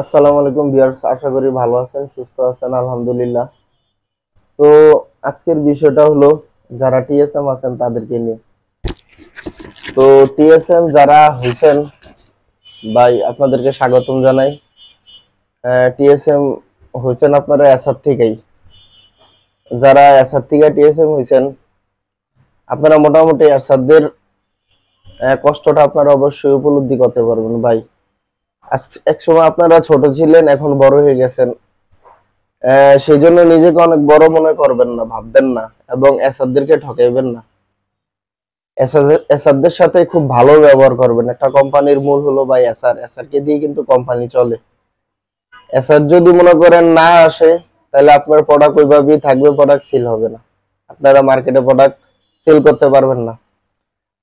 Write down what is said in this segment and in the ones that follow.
আসসালামু আলাইকুম ভিউয়ার্স, আশা করি ভালো আছেন, সুস্থ আছেন, আলহামদুলিল্লাহ। তো আজকের বিষয়টা হলো যারা টিএসএম আছেন তাদেরকে নিয়ে। তো টিএসএম যারা হইছেন ভাই, আপনাদেরকে স্বাগতম জানাই। টিএসএম হইছেন আপনারা এসআর থেকেই। যারা এসআর থেকে টিএসএম হইছেন, আপনারা মোটামুটি এসআরদের কষ্টটা আপনারা অবশ্যই উপলব্ধি করতে পারবেন ভাই। এক সময় আপনারা ছোট ছিলেন, এখন বড় হয়ে গেছেন। সেই জন্য নিজেকে অনেক বড় মনে করবেন না, ভাববেন না, এবং এসাদদেরকে ঠকাইবেন না। এসাদদের সাথে খুব ভালো ব্যবহার করবেন। একটা কোম্পানির মূল হলো ভাই এসার, এসারকে দিয়ে কিন্তু কোম্পানি চলে। এসার যদি মনে করেন না আসে, তাহলে আপনার প্রোডাক্ট ওইভাবেই থাকবে, প্রোডাক্ট সেল হবে না, আপনারা মার্কেটে প্রোডাক্ট সেল করতে পারবেন না।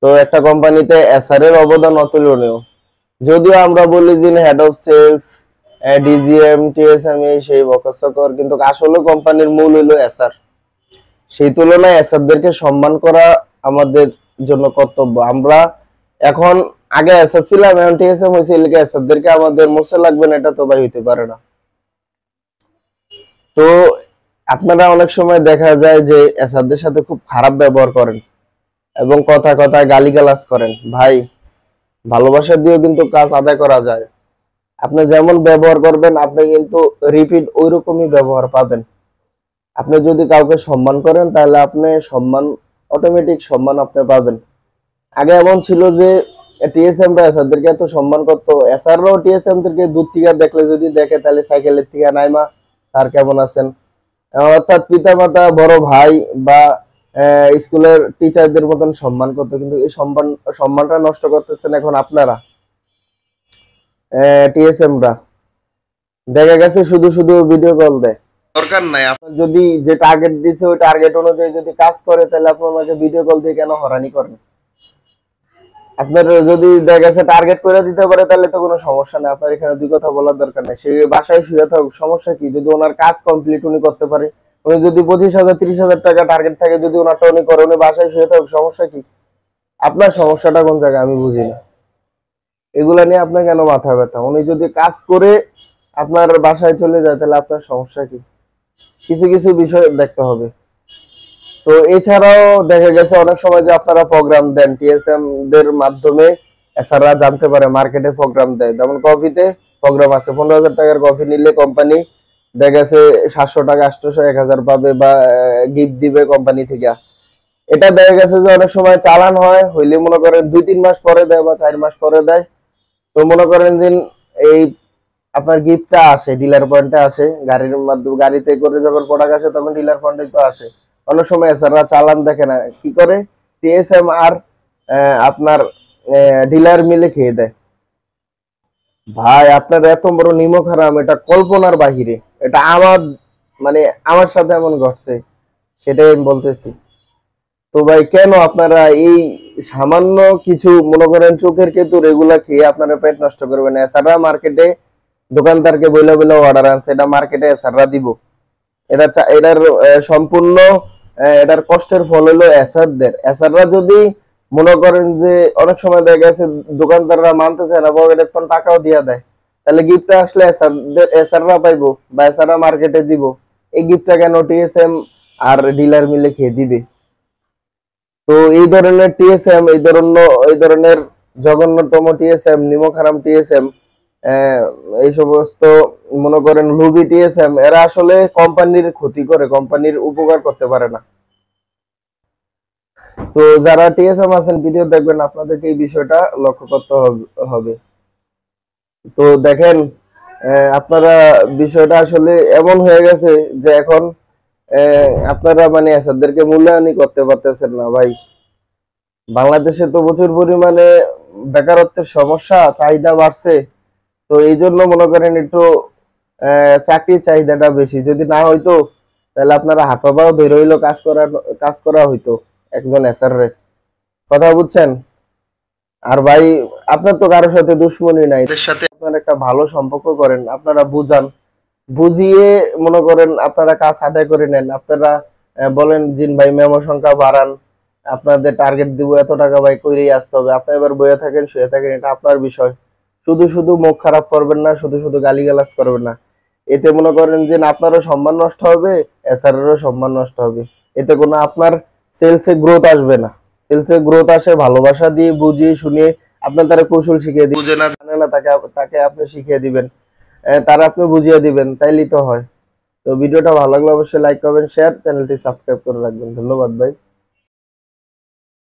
তো একটা কোম্পানিতে এসআর এর অবদান অতুলনীয়। যদিও আমরা বলি যে head of sales, DGM, TSM সেই বকসকর, কিন্তু আসলে কোম্পানির মূল হলো এসআর। সেই তুলনায় এসআরদেরকে সম্মান করা আমাদের জন্য কর্তব্য। আমরা এখন আগে এসআর ছিলাম, এখন টিএসএম হয়েছে, এলাকা এসআরদেরকে আমাদের মোছে লাগবে না, এটা তো ভাই হইতে পারে না। তো আপনারা অনেক সময় দেখা যায় যে এসআরদের সাথে খুব খারাপ ব্যবহার করেন এবং কথায় গালিগালাজ করেন। ভাই, ভালোবাসা দিয়েও কিন্তু কাজ আদায় করা যায়। আপনি যেমন ব্যবহার করবেন, আপনি কিন্তু রিপিট ওইরকমই ব্যবহার পাবেন। আপনি যদি কাউকে সম্মান করেন, তাহলে আপনি সম্মান, অটোমেটিক সম্মান আপনি পাবেন। আগে এমন ছিল যে টিএসএম রা এসআরদেরকে এত সম্মান করতো, এসআররাও টিএসএম দেরকে দূর থেকে দেখলে, যদি দেখে তাহলে সাইকেলের থেকে নাইমা স্যার কেমন আছেন, অর্থাৎ পিতা মাতা, বড় ভাই বা স্কুলের টিচারদের মতন সম্মান করতো। কিন্তু এই সম্মানটা নষ্ট করতেছেন এখন আপনারা, টিএসএম রা। দেখা গেছে শুধু শুধু ভিডিও কল দেয়, দরকার নাই। আপনার যদি যে টার্গেট দিছে ওই টার্গেট অনুযায়ী যদি কাজ করে, তাহলে আপনার মাঝে ভিডিও কল দিয়ে কেন হয়রানি করেন? আপনার যদি দেখা গেছে টার্গেট করে দিতে পারে, তাহলে তো কোনো সমস্যা নেই, আপনার এখানে দুই কথা বলার দরকার নেই। সে বাসায় শুয়ে থাকুক, সমস্যা কি? যদি ওনার কাজ কমপ্লিট উনি করতে পারে, উনি যদি 25,000 30,000 টাকা টার্গেট থাকে, যদি ওনারটা উনি করে, উনি বাসায় শুয়ে থাকুক, সমস্যা কি? আপনার সমস্যাটা কোন জায়গায় আমি বুঝি না। এগুলা নিয়ে আপনার কেন মাথা ব্যথা? উনি যদি কাজ করে আপনার বাসায় চলে যায়, তাহলে আপনার সমস্যা কি? কিছু কিছু বিষয় দেখতে হবে। তো এছাড়াও দেখা গেছে অনেক সময় যে আপনারা প্রোগ্রাম দেন, টিএসএম দের মাধ্যমে এছাড়া জানতে পারে, মার্কেটে প্রোগ্রাম দেয়। যেমন কফিতে প্রোগ্রাম আছে, 15,000 টাকার কফি নিলে কোম্পানি দেখা গেছে 700 টাকা, 800, 1000 পাবে, বা গিফট দিবে কোম্পানি থেকে। এটা দেখা গেছে যে অনেক সময় চালান হয়, হইলে মনে করেন 2-3 মাস পরে দেয় বা 4 মাস পরে দেয়। তো মনে করেন যে এই আপনার গিফটটা আসে ডিলার পয়েন্টে আসে, গাড়ির মাধ্যমে, গাড়িতে করে যখন প্রোডাক্ট আসে তখন ডিলার পয়েন্টে তো আসে। অনেক সময় এছাড়া চালান দেখে না, কি করে? টিএসএম আর আপনার ডিলার মিলে খেয়ে দেয়। ভাই, আপনার এত বড় নিমক হারাম, এটা কল্পনার বাহিরে। এটা আমার, মানে আমার সাথে এমন ঘটছে, সেটাই আমি বলতেছি। তো ভাই, কেন আপনারা এই সামান্য কিছু মনে করেন চোখের কেতু রেগুলা খেয়ে আপনারা পেট নষ্ট করবেন? এছাড়া মার্কেটে দোকানদারকে বইলা বইলা অর্ডার আনছে, এটা মার্কেটে এছাড়া দিব। এটার সম্পূর্ণ এটার কষ্টের ফল হলো এসারদের। এসাররা যদি মনে করেন যে অনেক সময় দেখা গেছে দোকানদাররা মানতে চায় না, পকেটের তখন টাকাও দিয়া দেয়, তাহলে গিফটটা আসলে এসাররা পাইবো বা এসাররা মার্কেটে দিব। এই গিফটটা কেন টিএসএম আর ডিলার মিলে খেয়ে দিবে? তো এই ধরনের টিএসএম, এই ধরনের জঘন্যতম টিএসএম, নিমকহারাম টিএসএম, এই সমস্ত মনে করেন লুবি টিএসএম, এরা আসলে কোম্পানির ক্ষতি করে, কোম্পানির উপকার করতে পারে না। তো যারা টিএসএম আছেন, ভিডিও দেখবেন, আপনাদেরকে এই বিষয়টা লক্ষ্য করতে হবে। তো দেখেন, আপনারা বিষয়টা আসলে এমন হয়ে গেছে যে এখন আপনারা মানে এসারদেরকে মূল্যায়নই করতে পারতেছেন না ভাই। বাংলাদেশে তো প্রচুর পরিমাণে বেকারত্বের সমস্যা, চাহিদা বাড়ছে। তো এই জন্য মনে করেন একটু চাকরির চাহিদাটা বেশি। যদি না হইতো, তাহলে আপনারা হাত পাও ধরে হইলো কাজ করা হইতো একজন এসআর-এর। কথা বুঝছেন? আর ভাই, আপনার তো কারোর সাথে দুশ্মনী নাই, এদের সাথে আপনারা একটা ভালো সম্পর্ক করেন, আপনারা বুঝান, বুঝিয়ে মনে করেন আপনারা কাজ আদায় করে নেন। আপনারা বলেন জিন ভাই মেমো সংখ্যা বাড়ান, আপনাদের টার্গেট দিব এত টাকা ভাই কইরেই আসতে হবে। আপনি এবার বইয়া থাকেন, শুয়ে থাকেন, এটা আপনার বিষয়। শুধু শুধু মুখ খারাপ করবেন না, শুধু শুধু গালিগালাজ করবেন না। এতে মনে করেন যে না আপনারও সম্মান নষ্ট হবে, এসআরেরও সম্মান নষ্ট হবে। এতে কোনো আপনার সেলসে গ্রোথ আসবে না। সেলসে গ্রোথ আসে ভালোবাসা দিয়ে, বুঝিয়ে শুনিয়ে, আপনার তারা কৌশল শিখিয়ে দিবেন। বুঝে না জানে না তাকে তাকে আপনি শিখিয়ে দিবেন, তারা আপনি বুঝিয়ে দিবেন, তাইলেই তো হয়। তো ভিডিওটা ভালো লাগলে অবশ্যই লাইক করবেন, শেয়ার, চ্যানেলটি সাবস্ক্রাইব করে রাখবেন। ধন্যবাদ ভাই।